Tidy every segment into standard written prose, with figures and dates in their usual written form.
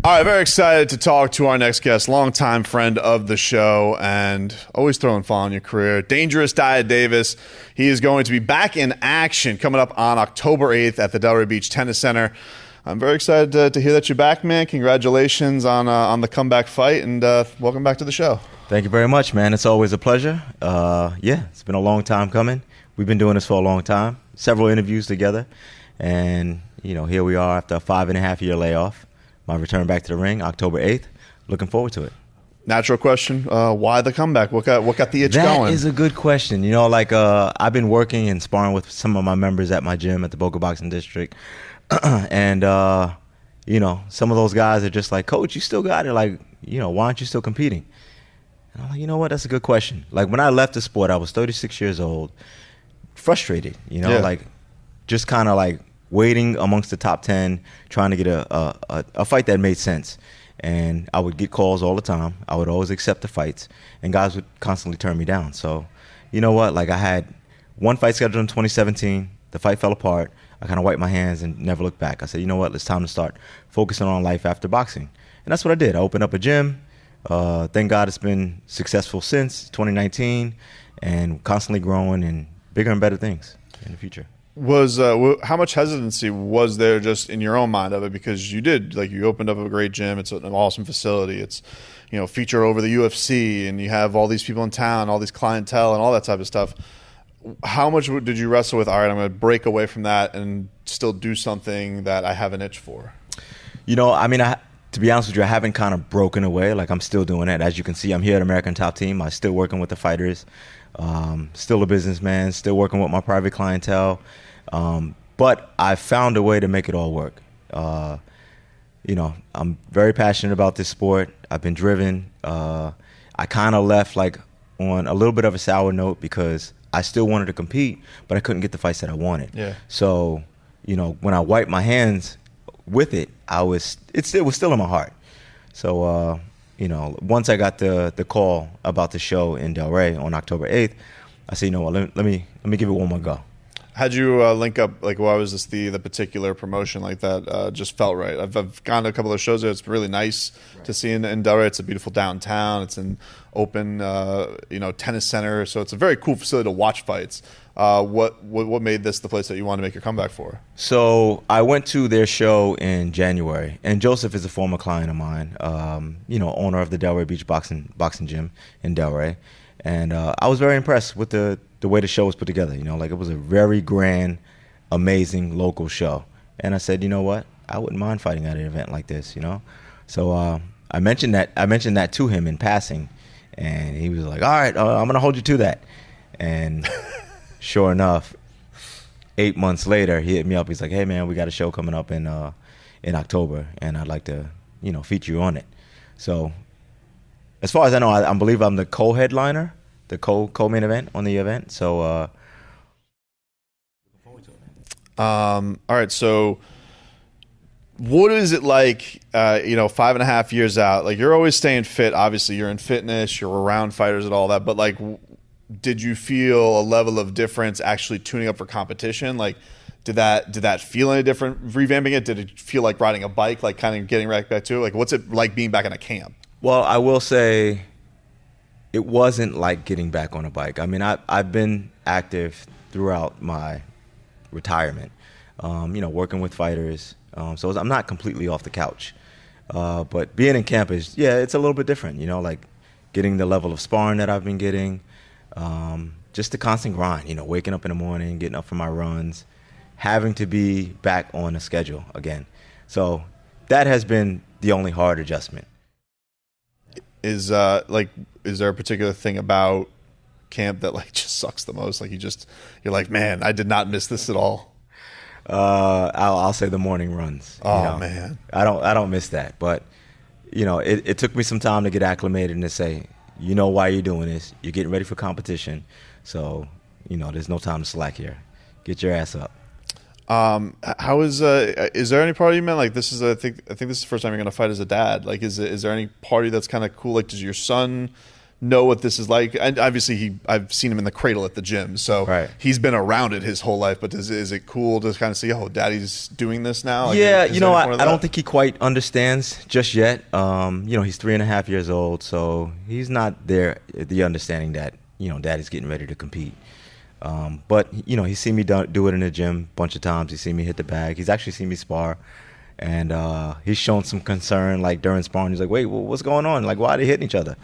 All right, very excited to talk to our next guest, longtime friend of the show and always throwing fun on your career, dangerous Dyah Davis. He is going to be back in action coming up on October 8th at the Delray Beach Tennis Center. I'm very excited to hear that you're back, man. Congratulations on the comeback fight, and welcome back to the show. Thank you very much, man. It's always a pleasure. It's been a long time coming. We've been doing this for a long time, several interviews together, and here we are after a 5.5-year layoff. My return back to the ring, October 8th. Looking forward to it. Natural question, why the comeback? What got the itch going? That is a good question. I've been working and sparring with some of my members at my gym at the Boca Boxing District. And, some of those guys are just like, Coach, you still got it. Why aren't you still competing? And I'm like, you know what? That's a good question. When I left the sport, I was 36 years old, frustrated, just kind of waiting amongst the top 10, trying to get a fight that made sense. And I would get calls all the time. I would always accept the fights, and guys would constantly turn me down. So, you know what? I had one fight scheduled in 2017. The fight fell apart. I kind of wiped my hands and never looked back. I said, you know what? It's time to start focusing on life after boxing. And that's what I did. I opened up a gym. Thank God it's been successful since 2019 and constantly growing and bigger and better things in the future. How much hesitancy was there just in your own mind of it? Because you did, you opened up a great gym. It's an awesome facility. It's, featured over the UFC, and you have all these people in town, all these clientele and all that type of stuff. How much did you wrestle with, all right, I'm going to break away from that and still do something that I have an itch for? To be honest with you, I haven't kind of broken away. I'm still doing it. As you can see, I'm here at American Top Team. I'm still working with the fighters. Still a businessman, still working with my private clientele. But I found a way to make it all work. I'm very passionate about this sport. I've been driven. I kind of left on a little bit of a sour note because I still wanted to compete, but I couldn't get the fights that I wanted. Yeah. So, when I wiped my hands with it, it was still in my heart. So, once I got the call about the show in Delray on October 8th, I said, let me give it one more go. How'd you link up? Why was this the particular promotion that just felt right? I've gone to a couple of shows there. It's really nice to see in Delray. It's a beautiful downtown. It's an open, tennis center. So it's a very cool facility to watch fights. What made this the place that you want to make your comeback for? So I went to their show in January, and Joseph is a former client of mine, owner of the Delray Beach Boxing Gym in Delray. And I was very impressed with the way the show was put together. It was a very grand, amazing local show. And I said, you know what? I wouldn't mind fighting at an event like this, So I mentioned that to him in passing, and he was like, all right, I'm going to hold you to that. And sure enough, 8 months later, he hit me up. He's like, hey, man, we got a show coming up in October, and I'd like to, feature you on it. So as far as I know, I believe I'm the co-headliner, the co-main event on the event. So looking forward to it. All right, so what is it like, 5.5 years out? You're always staying fit. Obviously, you're in fitness, you're around fighters and all that. But, did you feel a level of difference actually tuning up for competition? Did that feel any different revamping it? Did it feel like riding a bike, kind of getting right back to it? What's it like being back in a camp? Well, I will say it wasn't like getting back on a bike. I've been active throughout my retirement, working with fighters. So I'm not completely off the couch. But being in camp it's a little bit different, getting the level of sparring that I've been getting, just the constant grind, waking up in the morning, getting up for my runs, having to be back on a schedule again. So that has been the only hard adjustment. Is there a particular thing about camp that just sucks the most? You're like, man, I did not miss this at all. I'll say the morning runs. Oh man, I don't miss that. But it took me some time to get acclimated and to say, why you're doing this. You're getting ready for competition, so there's no time to slack here. Get your ass up. How is there any part of you, man? This is I think this is the first time you're gonna fight as a dad. Is there any party that's kind of cool? Does your son know what this is like? And obviously, I've seen him in the cradle at the gym, so Right. he's been around it his whole life. But is it cool to kind of see, oh, Daddy's doing this now? Like, Yeah, is you there know, any point of I that? don't think he quite understands just yet. You know, he's 3.5 years old, so he's not there at the understanding that, you know, Daddy's getting ready to compete. But, you know, he's seen me do it in the gym a bunch of times. He's seen me hit the bag. He's actually seen me spar. And he's shown some concern, like, during sparring. He's like, wait, what's going on? Like, why are they hitting each other?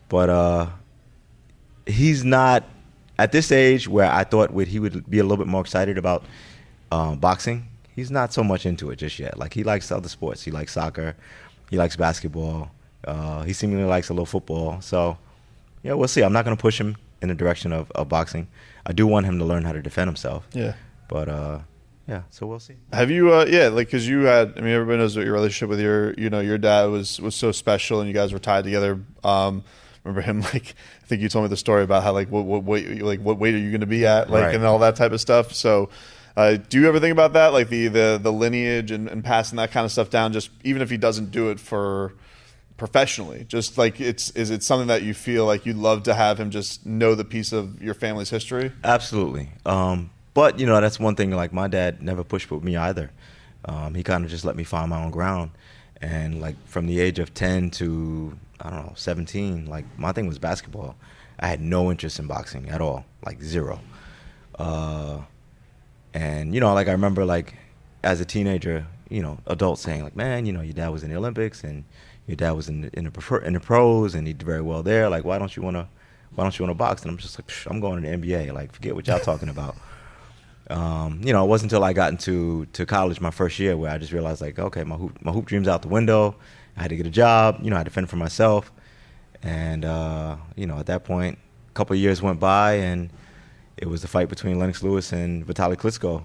But he's not at this age where I thought he would be a little bit more excited about boxing. He's not so much into it just yet. Like, he likes other sports. He likes soccer. He likes basketball. He seemingly likes a little football. So, yeah, we'll see. I'm not going to push him in the direction of boxing. I do want him to learn how to defend himself. Yeah. But, yeah, so we'll see. Have you, because you had, I mean, everybody knows what your relationship with your dad was so special, and you guys were tied together. Remember him, like, I think you told me the story about how, like, what weight are you going to be at, like, Right. and all that type of stuff. So, do you ever think about that, like the lineage and passing that kind of stuff down, just even if he doesn't do it for professionally, just like is it something that you feel like you'd love to have him just know the piece of your family's history? Absolutely. But, you know, that's one thing, like, my dad never pushed with me either. He kind of just let me find my own ground. And, like, from the age of 10 to, I don't know, 17, like, my thing was basketball. I had no interest in boxing at all, like, zero. And, you know, like, I remember, like, as a teenager, you know, adults saying, like, man, you know, your dad was in the Olympics and your dad was in the pros and he did very well there. Like, why don't you want to box? And I'm just like, I'm going to the NBA. Like, forget what y'all talking about. You know, it wasn't until I got into college my first year where I just realized, like, okay, my hoop dream's out the window. I had to get a job. You know, I had to fend for myself. And, you know, at that point, a couple of years went by, and it was the fight between Lennox Lewis and Vitaly Klitschko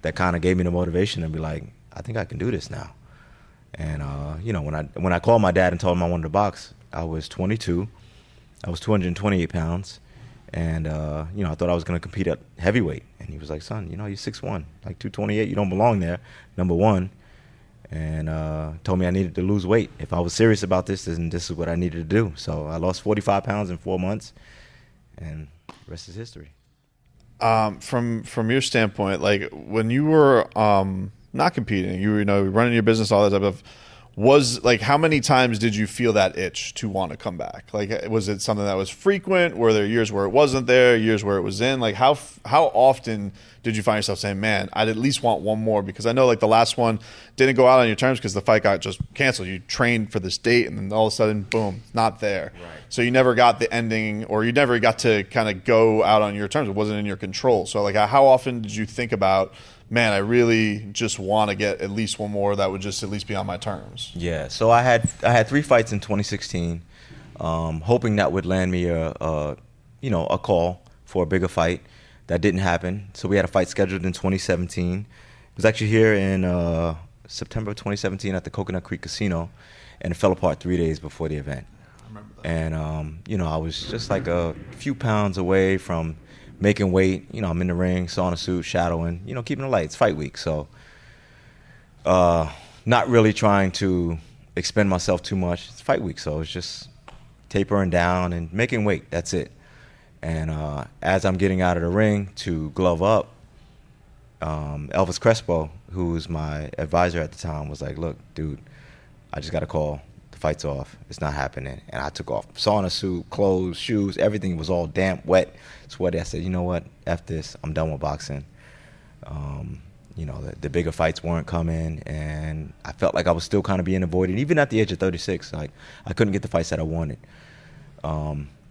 that kind of gave me the motivation to be like, I think I can do this now. And, you know, when I called my dad and told him I wanted to box, I was 22. I was 228 pounds. And, you know, I thought I was going to compete at heavyweight. And he was like, son, you know, you're 6'1", like 228. You don't belong there, number one. And told me I needed to lose weight. If I was serious about this, then this is what I needed to do. So I lost 45 pounds in 4 months. And the rest is history. From your standpoint, like, when you were not competing, you know, running your business, all that type of, was, like, how many times did you feel that itch to want to come back? Like, was it something that was frequent? Were there years where it wasn't there, years where it was in? Like, how often did you find yourself saying, man, I'd at least want one more? Because I know, like, the last one didn't go out on your terms because the fight got just canceled. You trained for this date, and then all of a sudden, boom, not there. Right. So you never got the ending, or you never got to kind of go out on your terms. It wasn't in your control. So, like, how often did you think about, man, I really just want to get at least one more that would just at least be on my terms? Yeah, so I had 3 fights in 2016, hoping that would land me a call for a bigger fight. That didn't happen. So we had a fight scheduled in 2017. It was actually here in September of 2017 at the Coconut Creek Casino, and it fell apart 3 days before the event. I remember that. And you know, I was just like a few pounds away from making weight. You know, I'm in the ring, sauna suit, shadowing, you know, keeping the lights, fight week. So not really trying to expend myself too much. It's fight week, so it's just tapering down and making weight. That's it. And as I'm getting out of the ring to glove up, Elvis Crespo, who was my advisor at the time, was like, look, dude, I just got a call. The fight's off. It's not happening. And I took off sauna suit, clothes, shoes, everything was all damp, wet, sweaty. I said, you know what? F this. I'm done with boxing. You know, the bigger fights weren't coming, and I felt like I was still kind of being avoided. Even at the age of 36, like, I couldn't get the fights that I wanted.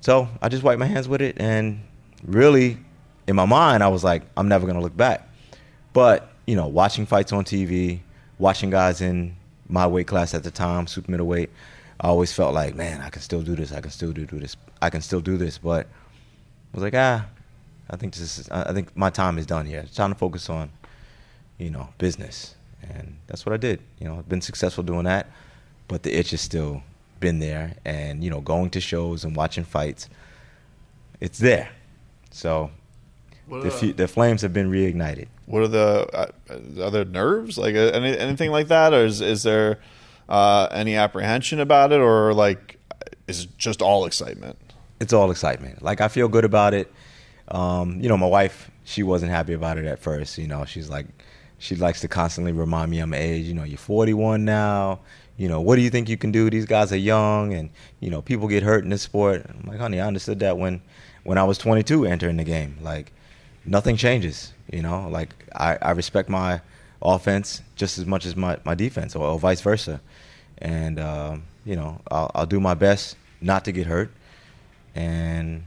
So I just wiped my hands with it, and really, in my mind, I was like, I'm never going to look back. But, you know, watching fights on TV, watching guys in my weight class at the time, super middleweight, I always felt like, man, I can still do this. I can still do this. I can still do this. But I was like, I think my time is done here. It's time to focus on, you know, business. And that's what I did. You know, I've been successful doing that, but the itch has still been there. And, you know, going to shows and watching fights, it's there. So the flames have been reignited. What are the other nerves, like anything like that, or is there any apprehension about it, or like is just all excitement? It's all excitement. Like, I feel good about it. My wife, she wasn't happy about it at first. She's like, she likes to constantly remind me of my age. You're 41 now. What do you think you can do? These guys are young, and people get hurt in this sport. I'm like, honey, I understood that when I was 22 entering the game. Like, nothing changes. Like, I respect my offense just as much as my defense, or vice versa. And I'll do my best not to get hurt. And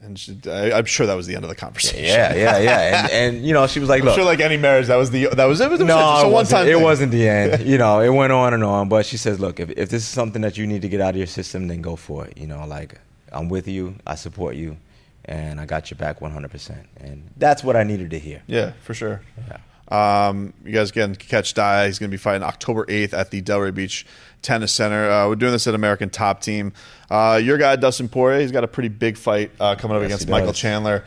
I'm sure that was the end of the conversation. Yeah. And she was like, "Look, I'm sure like any marriage, that was it. Was no, just a one-time thing. It wasn't the end. It went on and on. But she says, look, if this is something that you need to get out of your system, then go for it. Like, I'm with you, I support you, and I got your back 100%. And that's what I needed to hear. Yeah, for sure. Yeah. You guys can catch Dyah. He's going to be fighting October 8th at the Delray Beach Tennis Center. We're doing this at American Top Team. Your guy, Dustin Poirier, he's got a pretty big fight coming up against Michael Chandler.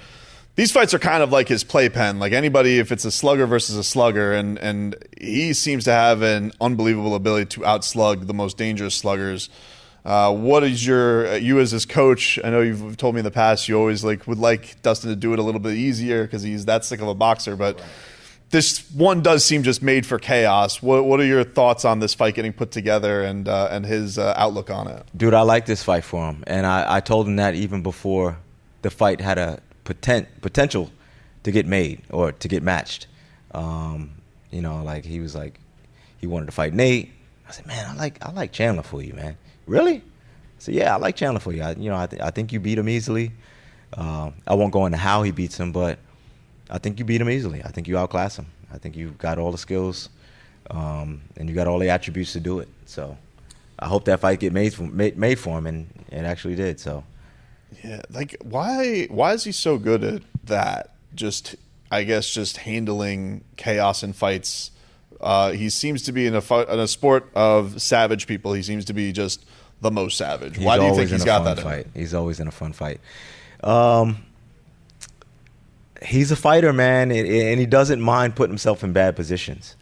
These fights are kind of like his playpen. Like anybody, if it's a slugger versus a slugger, and he seems to have an unbelievable ability to outslug the most dangerous sluggers. What is you as his coach? I know you've told me in the past you always would like Dustin to do it a little bit easier because he's that sick of a boxer, but this one does seem just made for chaos. What are your thoughts on this fight getting put together and his outlook on it? Dude, I like this fight for him, and I told him that even before the fight had a potential to get made or to get matched. Like he was like, he wanted to fight Nate. I said, man, I like Chandler for you, man. Really? I said, yeah, I like Chandler for you. I think you beat him easily. I won't go into how he beats him, but I think you beat him easily. I think you outclass him. I think you've got all the skills, and you got all the attributes to do it. So I hope that fight get made for him, and it actually did. So yeah, like why is he so good at that? I guess just handling chaos in fights. He seems to be in a sport of savage people. He seems to be just the most savage. Why do you think he's got that fight? He's always in a fun fight. He's a fighter, man, and he doesn't mind putting himself in bad positions,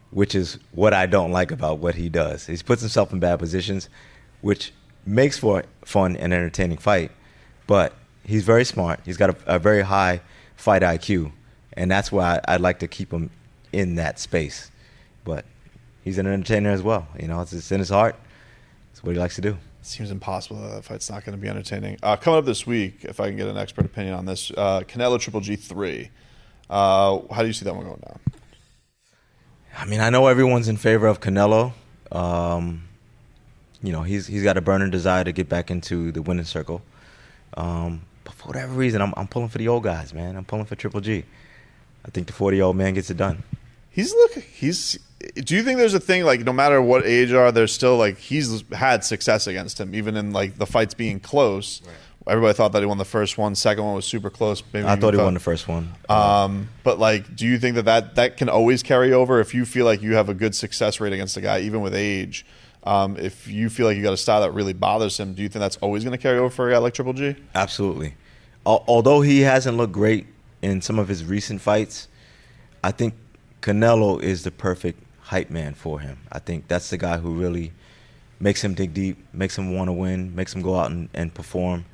which is what I don't like about what he does. He puts himself in bad positions, which makes for a fun and entertaining fight. But he's very smart. He's got a very high fight IQ, and that's why I'd like to keep him in that space. But he's an entertainer as well. It's in his heart. It's what he likes to do. It seems impossible that fight's not going to be entertaining. Coming up this week, if I can get an expert opinion on this, Canelo Triple G3. How do you see that one going down? I mean, I know everyone's in favor of Canelo. He's got a burning desire to get back into the winning circle. But for whatever reason, I'm pulling for the old guys, man. I'm pulling for Triple G. I think the 40-year-old man gets it done. Do you think there's a thing, like, no matter what age are, there's still, like, he's had success against him, even in, like, the fights being close. Right. Everybody thought that he won the first one. Second one was super close. I thought he won the first one. But, like, do you think that can always carry over if you feel like you have a good success rate against a guy, even with age? If you feel like you got a style that really bothers him, do you think that's always going to carry over for a guy like Triple G? Absolutely. Although he hasn't looked great in some of his recent fights, I think Canelo is the perfect hype man for him. I think that's the guy who really makes him dig deep, makes him want to win, makes him go out and perform.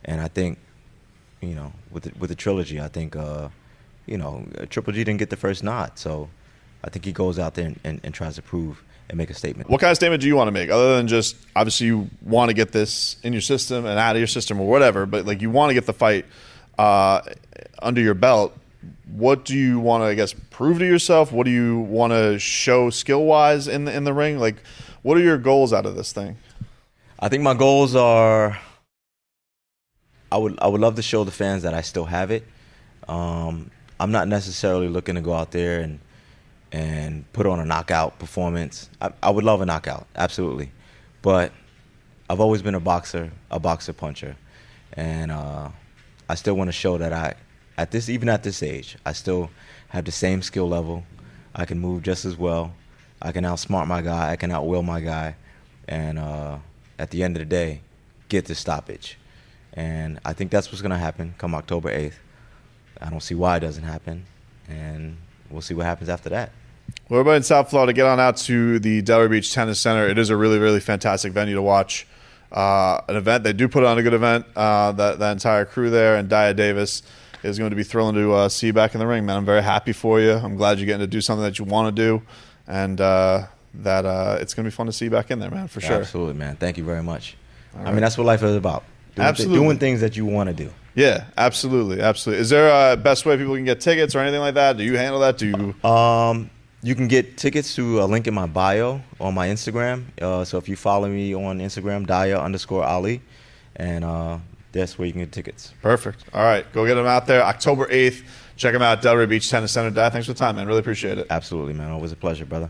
And I think, with the trilogy, I think, Triple G didn't get the first nod. So I think he goes out there and tries to prove and make a statement. What kind of statement do you want to make? Other than just, obviously, you want to get this in your system and out of your system or whatever, but, like, you want to get the fight under your belt. What do you want to, I guess, prove to yourself? What do you want to show skill-wise in the ring? Like, what are your goals out of this thing? I think my goals are, I would love to show the fans that I still have it. I'm not necessarily looking to go out there and put on a knockout performance. I would love a knockout, absolutely. But I've always been a boxer puncher. And I still want to show that even at this age, I still have the same skill level. I can move just as well. I can outsmart my guy. I can outwill my guy. And at the end of the day, get the stoppage. And I think that's what's going to happen come October 8th. I don't see why it doesn't happen. And we'll see what happens after that. Well, everybody in South Florida, get on out to the Delray Beach Tennis Center. It is a really, really fantastic venue to watch an event. They do put on a good event. That entire crew there, and Dyah Davis is going to be thrilling to see you back in the ring, man. I'm very happy for you. I'm glad you're getting to do something that you want to do, and that it's going to be fun to see you back in there, man, for sure. Absolutely, man. Thank you very much. I mean, that's what life is about. Absolutely. Doing things that you want to do. Yeah, absolutely, absolutely. Is there a best way people can get tickets or anything like that? Do you handle that? Do you? You can get tickets through a link in my bio on my Instagram. So if you follow me on Instagram, Dyah_Ali, and that's where you can get tickets. Perfect. All right, go get them out there. October 8th. Check them out, Delray Beach Tennis Center. Dyah, thanks for the time, man. Really appreciate it. Absolutely, man. Always a pleasure, brother.